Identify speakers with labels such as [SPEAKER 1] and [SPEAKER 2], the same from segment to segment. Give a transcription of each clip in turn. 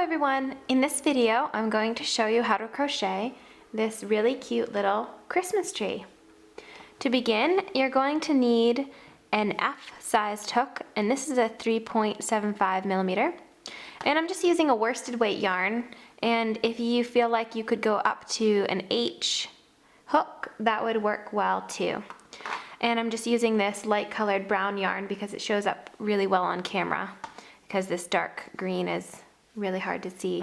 [SPEAKER 1] everyone! In this video, I'm going to show you how to crochet this really cute little Christmas tree. To begin, you're going to need an F-sized hook, and this is a 3.75 millimeter. And I'm just using a worsted weight yarn, and if you feel like you could go up to an H hook, that would work well too. And I'm just using this light colored brown yarn because it shows up really well on camera, because this dark green is really hard to see.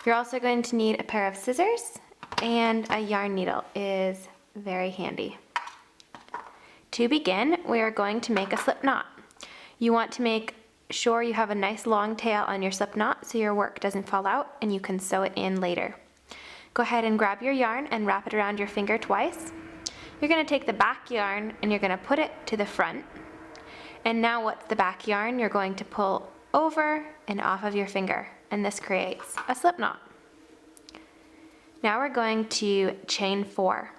[SPEAKER 1] You're also going to need a pair of scissors, and a yarn needle is very handy. To begin, we are going to make a slip knot. You want to make sure you have a nice long tail on your slip knot so your work doesn't fall out and you can sew it in later. Go ahead and grab your yarn and wrap it around your finger twice. You're going to take the back yarn and you're going to put it to the front. And now what's the back yarn? You're going to pull over and off of your finger, and this creates a slip knot. Now we're going to chain 4.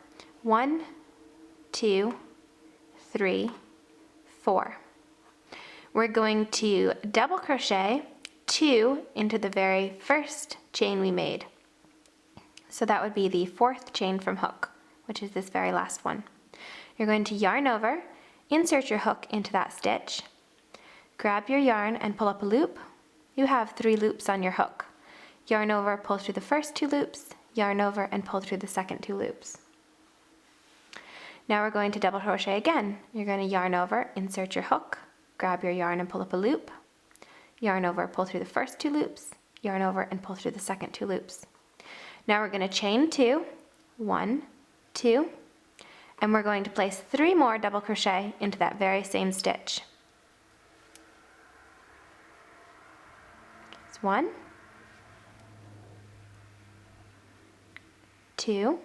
[SPEAKER 1] 1, 2, 3, 4. We're going to double crochet 2 into the very first chain we made. So that would be the 4th chain from hook, which is this very last one. You're going to yarn over, insert your hook into that stitch, grab your yarn and pull up a loop. You have 3 loops on your hook. Yarn over, pull through the first 2 loops, yarn over and pull through the second 2 loops. Now we're going to double crochet again. You're going to yarn over, insert your hook, grab your yarn and pull up a loop, yarn over, pull through the first 2 loops, yarn over and pull through the second 2 loops. Now we're going to chain 2, 1, 2, and we're going to place 3 more double crochet into that very same stitch. 1, 2,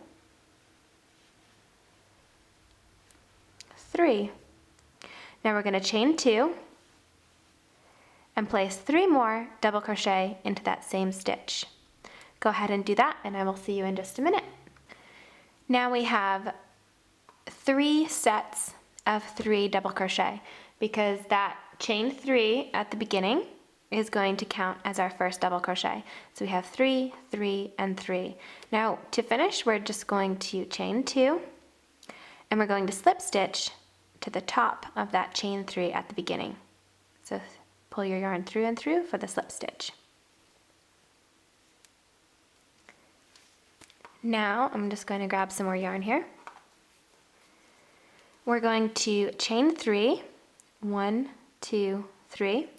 [SPEAKER 1] 3. Now we're going to chain 2 and place 3 more double crochet into that same stitch. Go ahead and do that, and I will see you in just a minute. Now we have 3 sets of 3 double crochet, because that chain 3 at the beginning is going to count as our first double crochet. So we have 3, 3, and 3. Now to finish, we're just going to chain 2, and we're going to slip stitch to the top of that chain 3 at the beginning. So pull your yarn through and through for the slip stitch. Now I'm just going to grab some more yarn here. We're going to chain 3, 1, 2, 3.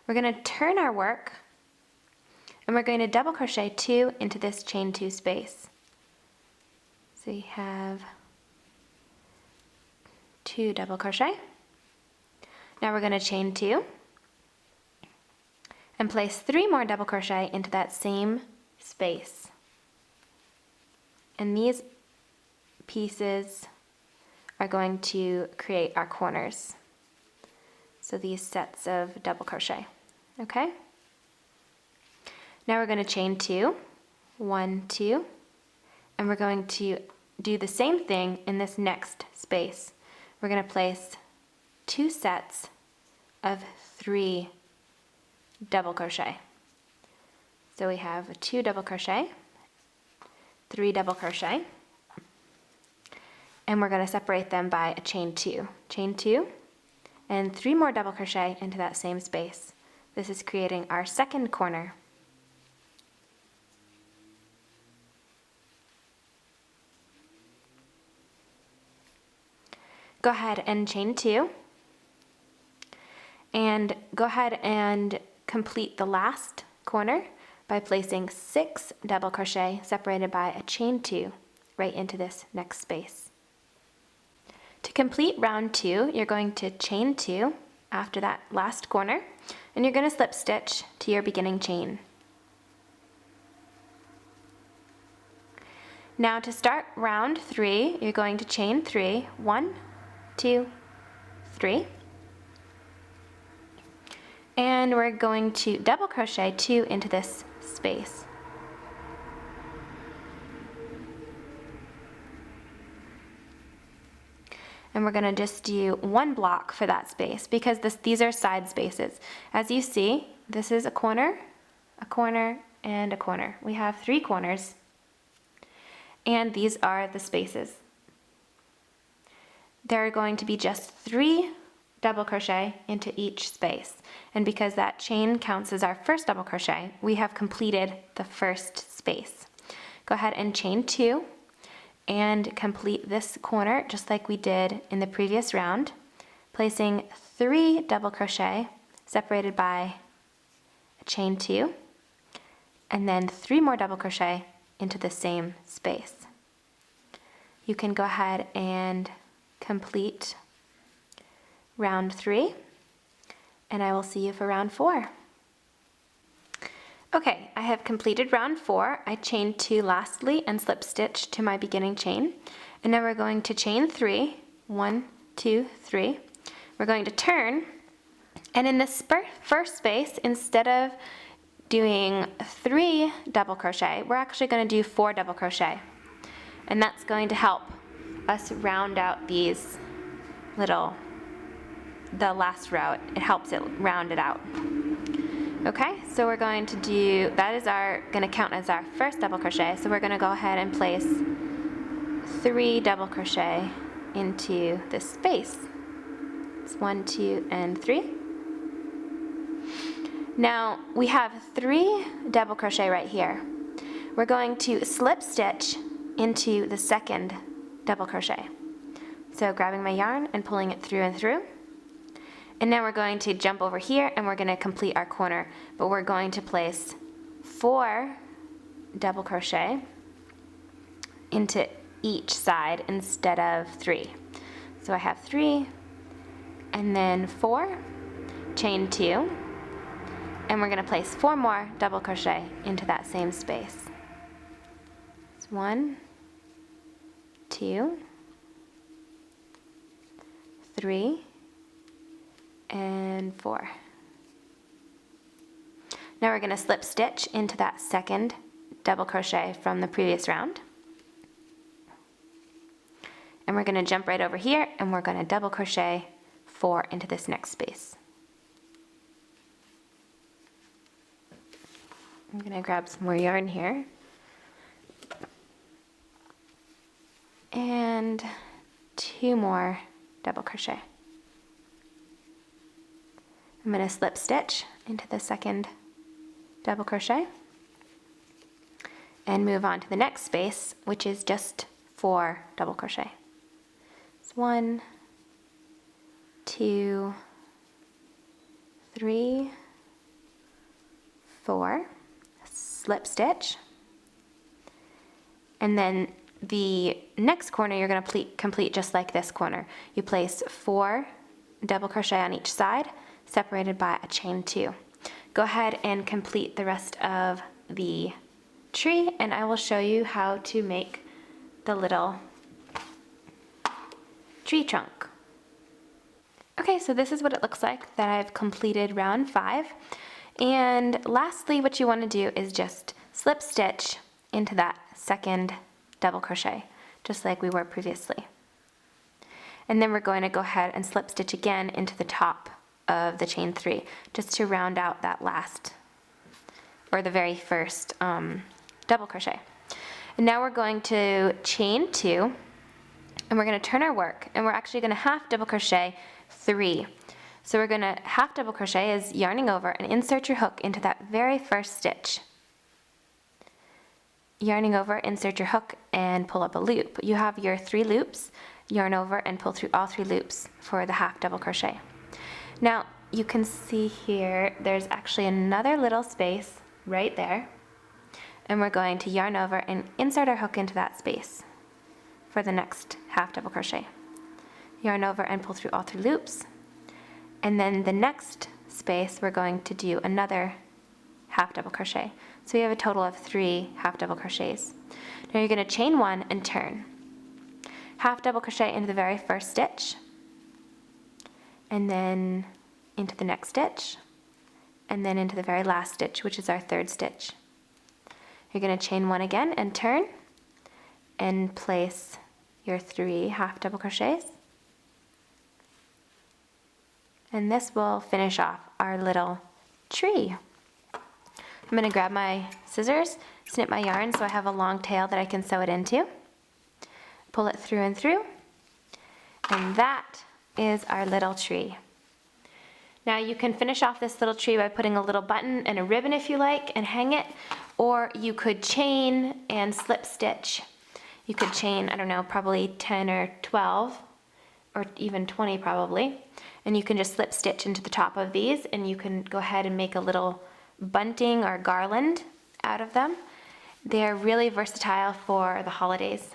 [SPEAKER 1] We're going to turn our work, and we're going to double crochet 2 into this chain 2 space. So you have 2 double crochet. Now we're going to chain 2 and place 3 more double crochet into that same space. And these pieces are going to create our corners. So these sets of double crochet, okay? Now we're going to chain 2, 1, 2, and we're going to do the same thing in this next space. We're going to place 2 sets of 3 double crochet. So we have 2 double crochet, 3 double crochet, and we're going to separate them by a chain 2. Chain 2, and 3 more double crochet into that same space. This is creating our second corner. Go ahead and chain 2, and go ahead and complete the last corner by placing 6 double crochet separated by a chain 2 right into this next space. To complete round 2, you're going to chain 2 after that last corner, and you're going to slip stitch to your beginning chain. Now to start round 3, you're going to chain 3, 1, 2, 3, and we're going to double crochet 2 into this space. And we're going to just do 1 block for that space, because these are side spaces. As you see, this is a corner, a corner, and a corner. We have 3 corners, and these are the spaces. There are going to be just 3 double crochet into each space, and because that chain counts as our first double crochet, we have completed the first space. Go ahead and chain 2 and complete this corner just like we did in the previous round, placing 3 double crochet separated by a chain 2, and then 3 more double crochet into the same space. You can go ahead and complete round 3, and I will see you for round 4. Okay, I have completed round 4. I chained 2 lastly and slip stitch to my beginning chain, and now we're going to chain 3. 1, 2, 3. We're going to turn, and in this first space, instead of doing 3 double crochet, we're actually going to do 4 double crochet, and that's going to help us round out these little, the last row. It helps it round it out. Okay, so we're going to do, that is going to count as our first double crochet, so we're going to go ahead and place 3 double crochet into this space. It's 1, 2, and 3. Now we have 3 double crochet right here. We're going to slip stitch into the second double crochet. So grabbing my yarn and pulling it through and through. And now we're going to jump over here and we're going to complete our corner, but we're going to place 4 double crochet into each side instead of 3. So I have 3 and then 4, chain 2, and we're going to place 4 more double crochet into that same space. It's 1, 2, 3, and 4. Now we're going to slip stitch into that second double crochet from the previous round. And we're going to jump right over here and we're going to double crochet 4 into this next space. I'm going to grab some more yarn here. And 2 more double crochet. I'm going to slip stitch into the second double crochet and move on to the next space, which is just 4 double crochet. It's 1, 2, 3, 4, slip stitch, and then the next corner you're going to complete just like this corner. You place 4 double crochet on each side, separated by a chain 2. Go ahead and complete the rest of the tree, and I will show you how to make the little tree trunk. Okay, so this is what it looks like that I've completed round 5. And lastly, what you want to do is just slip stitch into that second double crochet, just like we were previously. And then we're going to go ahead and slip stitch again into the top of the chain 3, just to round out that last, or the very first double crochet. And now we're going to chain 2, and we're going to turn our work, and we're actually going to half double crochet 3. So we're going to half double crochet is yarning over and insert your hook into that very first stitch. Yarning over, insert your hook, and pull up a loop. You have your 3 loops, yarn over and pull through all 3 loops for the half double crochet. Now you can see here there's actually another little space right there, and we're going to yarn over and insert our hook into that space for the next half double crochet. Yarn over and pull through all 3 loops, and then the next space we're going to do another half double crochet. So we have a total of 3 half double crochets. Now you're going to chain 1 and turn. Half double crochet into the very first stitch, and then into the next stitch, and then into the very last stitch, which is our 3rd stitch. You're going to chain 1 again and turn, and place your 3 half double crochets. And this will finish off our little tree. I'm gonna grab my scissors, snip my yarn so I have a long tail that I can sew it into. Pull it through and through. And that is our little tree. Now you can finish off this little tree by putting a little button and a ribbon if you like and hang it, or you could chain and slip stitch. You could chain, I don't know, probably 10 or 12 or even 20 probably, and you can just slip stitch into the top of these and you can go ahead and make a little bunting or garland out of them. They're really versatile for the holidays.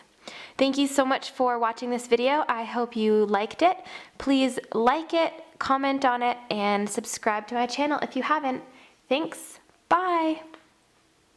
[SPEAKER 1] Thank you so much for watching this video. I hope you liked it. Please like it, comment on it, and subscribe to my channel if you haven't. Thanks. Bye.